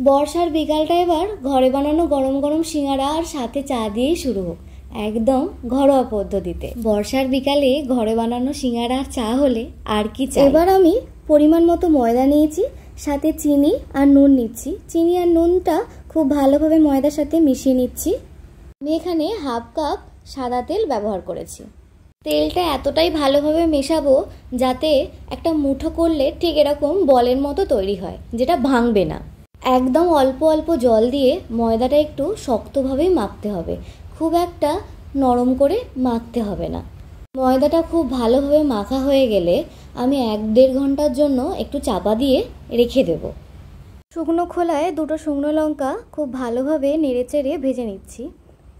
বর্ষার বিকালটা এবার ঘরে বানানো গরম গরম সিঙ্গারা আর সাথে চা দিয়েই শুরু হোক, একদম ঘরোয়া পদ্ধতিতে। বর্ষার বিকালে ঘরে বানানো সিঙ্গারা আর চা হলে আর কি চাই। এবার আমি পরিমাণ মতো ময়দা নিয়েছি, সাথে চিনি আর নুন নিচ্ছি। চিনি আর নুনটা খুব ভালোভাবে ময়দার সাথে মিশিয়ে নিচ্ছি। আমি এখানে হাফ কাপ সাদা তেল ব্যবহার করেছি। তেলটা এতটাই ভালোভাবে মেশাবো যাতে একটা মুঠো করলে ঠিক এরকম বলের মতো তৈরি হয়, যেটা ভাঙবে না। একদম অল্প অল্প জল দিয়ে ময়দাটা একটু শক্তভাবেই মাখতে হবে, খুব একটা নরম করে মাখতে হবে না। ময়দাটা খুব ভালোভাবে মাখা হয়ে গেলে আমি 1-1.5 ঘন্টার জন্য একটু চাপা দিয়ে রেখে দেব। শুকনো খোলায় 2টো শুকনো লঙ্কা খুব ভালোভাবে নেড়েচেড়ে ভেজে নিচ্ছি।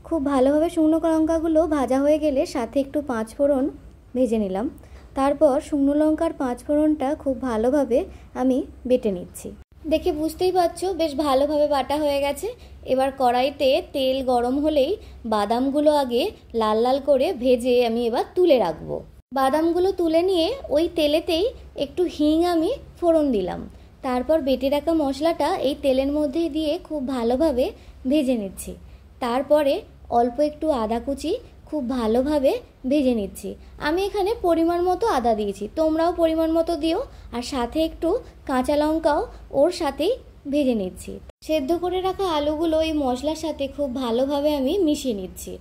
খুব ভালোভাবে শুকনো লঙ্কাগুলো ভাজা হয়ে গেলে সাথে একটু 5 ফোড়ন ভেজে নিলাম। তারপর শুকনো লঙ্কার 5 ফোড়নটা খুব ভালোভাবে আমি বেটে নিচ্ছি। দেখে বুঝতেই পারছো বেশ ভালোভাবে বাটা হয়ে গেছে। এবার কড়াইতে তেল গরম হলেই বাদামগুলো আগে লাল লাল করে ভেজে আমি এবার তুলে রাখবো। বাদামগুলো তুলে নিয়ে ওই তেলেতেই একটু হিং আমি ফোড়ন দিলাম। তারপর বেটে রাখা মশলাটা এই তেলের মধ্যে দিয়ে খুব ভালোভাবে ভেজে নিচ্ছি। তারপরে অল্প একটু আদা কুচি খুব ভালোভাবে ভেজে নিচ্ছি। আমি এখানে পরিমাণ মতো আদা দিয়েছি, তোমরাও পরিমাণ মতো দিও। আর সাথে একটু কাঁচা লঙ্কাও ওর সাথেই ভেজে নিচ্ছি। সেদ্ধ করে রাখা আলুগুলো এই মশলার সাথে খুব ভালোভাবে আমি মিশিয়ে নিচ্ছি।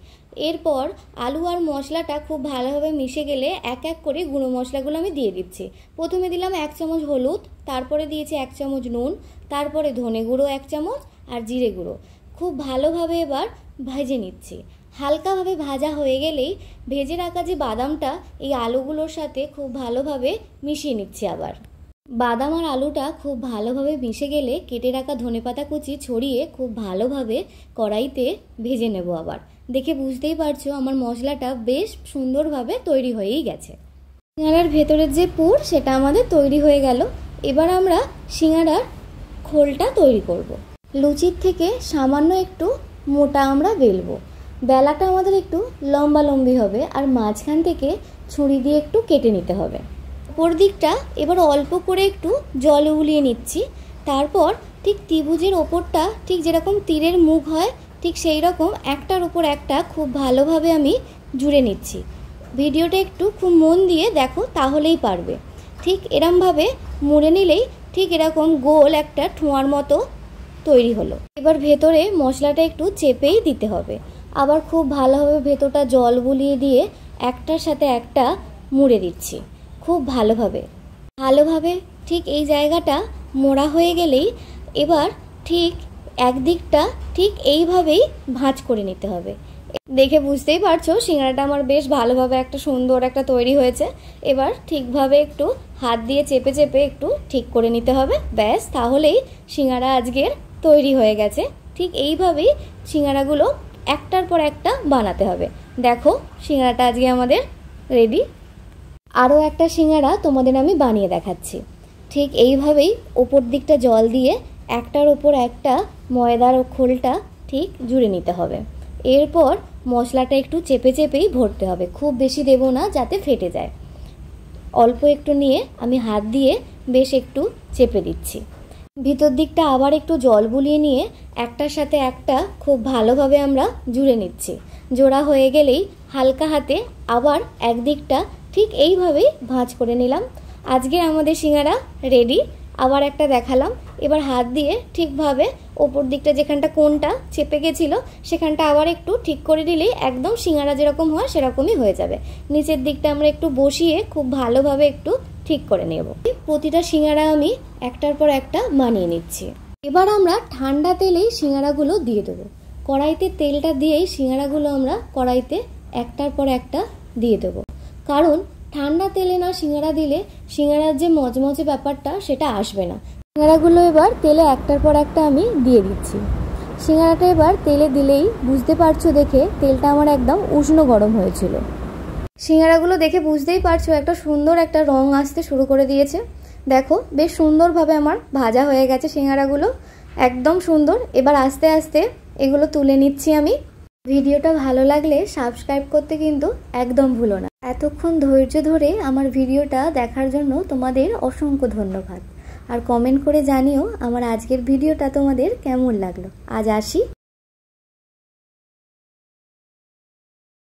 এরপর আলু আর মশলাটা খুব ভালোভাবে মিশে গেলে এক এক করে গুঁড়ো মশলাগুলো আমি দিয়ে দিচ্ছি। প্রথমে দিলাম 1 চামচ হলুদ, তারপরে দিয়েছি 1 চামচ নুন, তারপরে ধনে গুঁড়ো 1 চামচ আর জিরে গুঁড়ো। খুব ভালোভাবে এবার ভেজে নিচ্ছি। হালকাভাবে ভাজা হয়ে গেলেই ভেজে রাখা যে বাদামটা এই আলুগুলোর সাথে খুব ভালোভাবে মিশিয়ে নিচ্ছি। আবার বাদাম আর আলুটা খুব ভালোভাবে মিশে গেলে কেটে রাখা ধনেপাতা কুচি ছড়িয়ে খুব ভালোভাবে কড়াইতে ভেজে নেব। আবার দেখে বুঝতেই পারছো আমার মশলাটা বেশ সুন্দরভাবে তৈরি হয়েই গেছে। সিঙ্গারার ভেতরের যে পুর সেটা আমাদের তৈরি হয়ে গেল। এবার আমরা সিঙ্গারার খোলটা তৈরি করব। লুচির থেকে সামান্য একটু মোটা আমরা বেলবো। বেলাটা আমাদের একটু লম্বা লম্বি হবে আর মাঝখান থেকে ছুরি দিয়ে একটু কেটে নিতে হবে। উপর দিকটা এবার অল্প করে একটু জল উলিয়ে নিচ্ছি। তারপর ঠিক ত্রিভুজের ওপরটা ঠিক যেরকম তীরের মুখ হয় ঠিক সেই রকম একটার উপর একটা খুব ভালোভাবে আমি জুড়ে নিচ্ছি। ভিডিওটা একটু খুব মন দিয়ে দেখো, তাহলেই পারবে। ঠিক এরমভাবে মুড়ে নিলেই ঠিক এরকম গোল একটা ঠোঁয়ার মতো তৈরি হলো। এবার ভেতরে মশলাটা একটু চেপেই দিতে হবে। আবার খুব ভালোভাবে ভেতরটা জল বুলিয়ে দিয়ে একটার সাথে একটা মুড়ে দিচ্ছি খুব ভালোভাবে। ঠিক এই জায়গাটা মোড়া হয়ে গেলেই এবার ঠিক একদিকটা ঠিক এইভাবেই ভাঁজ করে নিতে হবে। দেখে বুঝতেই পারছো সিঙ্গারাটা আমার বেশ ভালোভাবে একটা সুন্দর একটা তৈরি হয়েছে। এবার ঠিকভাবে একটু হাত দিয়ে চেপে চেপে একটু ঠিক করে নিতে হবে। ব্যাস, তাহলেই সিঙ্গারা আজকের তৈরি হয়ে গেছে। ঠিক এইভাবেই সিঙ্গারাগুলো একটার পর একটা বানাতে হবে। দেখো সিঙ্গারাটা আজকে আমাদের রেডি। আরও একটা সিঙ্গারা তোমাদের আমি বানিয়ে দেখাচ্ছি। ঠিক এইভাবেই ওপর দিকটা জল দিয়ে একটার ওপর একটা ময়দার খোলটা ঠিক জুড়ে নিতে হবে। এরপর মশলাটা একটু চেপে চেপেই ভরতে হবে, খুব বেশি দেবো না যাতে ফেটে যায়। অল্প একটু নিয়ে আমি হাত দিয়ে বেশ একটু চেপে দিচ্ছি। ভিতর দিকটা আবার একটু জল বুলিয়ে নিয়ে একটার সাথে একটা খুব ভালোভাবে আমরা জুড়ে নিচ্ছি। জোড়া হয়ে গেলেই হালকা হাতে আবার একদিকটা ঠিক এইভাবেই ভাঁজ করে নিলাম। আজকের আমাদের সিঙ্গারা রেডি। আবার একটা দেখালাম। এবার হাত দিয়ে ঠিকভাবে ওপর দিকটা যেখানটা কোণটা চেপে গেছিলো সেখানটা আবার একটু ঠিক করে দিলেই একদম সিঙ্গারা যেরকম হয় সেরকমই হয়ে যাবে। নিচের দিকটা আমরা একটু বসিয়ে খুব ভালোভাবে একটু ঠিক করে নেব। প্রতিটা সিঙ্গারা আমি একটার পর একটা বানিয়ে নিচ্ছি। এবার আমরা ঠান্ডা তেলেই সিঙ্গারাগুলো দিয়ে দেবো। কড়াইতে তেলটা দিয়েই সিঙ্গারাগুলো আমরা কড়াইতে একটার পর একটা দিয়ে দেবো। কারণ ঠান্ডা তেলে না সিঙ্গারা দিলে সিঙ্গারার যে মচমচে ব্যাপারটা সেটা আসবে না। সিঙ্গারাগুলো এবার তেলে একটার পর একটা আমি দিয়ে দিচ্ছি। সিঙ্গারাটা এবার তেলে দিলেই বুঝতে পারছো, দেখে তেলটা আমার একদম উষ্ণ গরম হয়েছিল। সিঙ্গারাগুলো দেখে বুঝতেই পারছো একটা সুন্দর একটা রং আসতে শুরু করে দিয়েছে। দেখো বেশ সুন্দরভাবে আমার ভাজা হয়ে গেছে সিঙ্গারাগুলো, একদম সুন্দর। এবার আস্তে আস্তে এগুলো তুলে নিচ্ছি আমি। ভিডিওটা ভালো লাগলে সাবস্ক্রাইব করতে কিন্তু একদম ভুলো না। এতক্ষণ ধৈর্য ধরে আমার ভিডিওটা দেখার জন্য তোমাদের অসংখ্য ধন্যবাদ। আর কমেন্ট করে জানিও আমার আজকের ভিডিওটা তোমাদের কেমন লাগলো। আজ আসি।